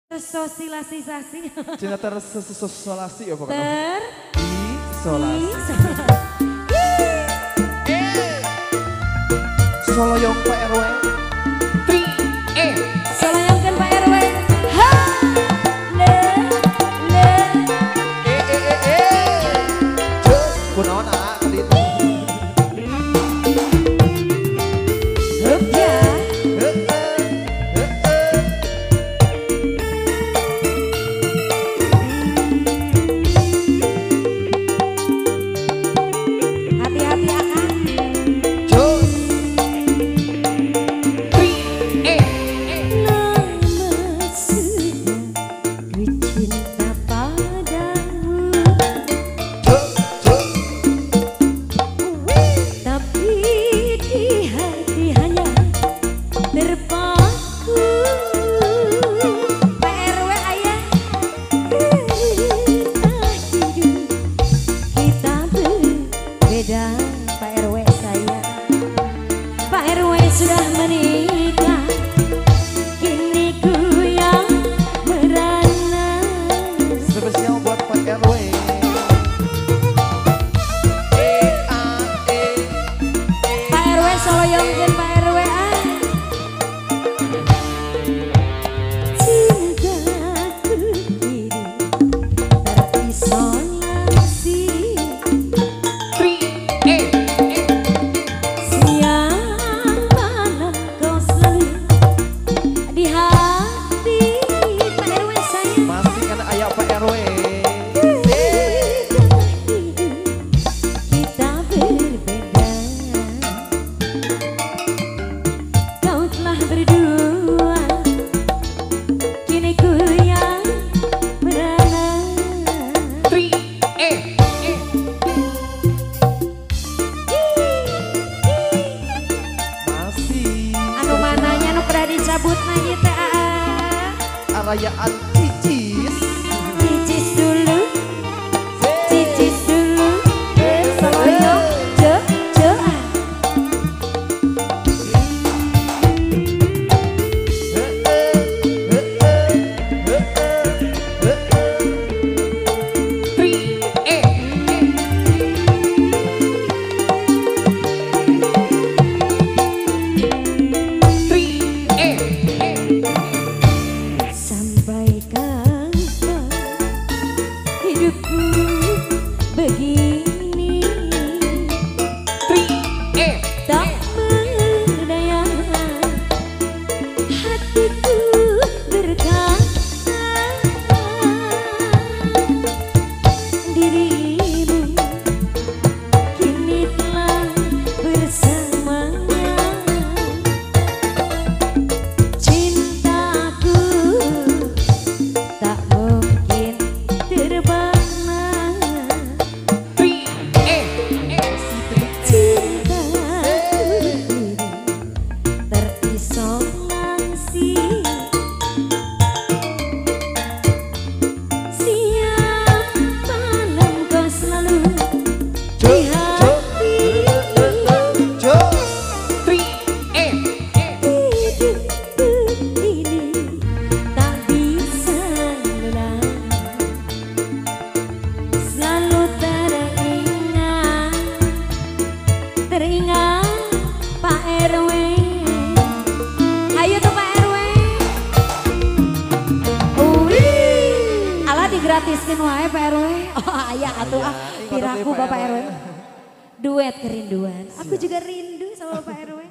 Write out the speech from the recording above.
Tersosialisasi. Cinta tersosialisasi ya pokoknya. Isolasi. Soloyong Pak RW. Soloyongkan Pak RW. Ha! Le. Cus, kunaon kali itu. Hup ya. Hati-hati akang. Cus. Pak RW saya, Pak RW sudah menikah, kini ku yang merana. Spesial buat Pak RW. Pak RW soloyongkeun Pak RW cintaku kini terisolasi. Cabut nanya Arayaan cicis. Cicis dulu, cicis dulu. Soloyong, jo. Sampai kapan hidupku begini, tak berdaya, hatiku berkata dirimu kini telah bersamanya. Cintaku tak mungkin terbang. Terisolasi. Siap malam kau selalu di hati. Hidupku ini tak bisa lelah, selalu teringat Pak RW. Ayo tuh Pak RW. Alah digratiskan wae Pak RW. Oh aya atuh piraku Bapak RW. Duet kerinduan. Aku juga rindu sama Pak RW.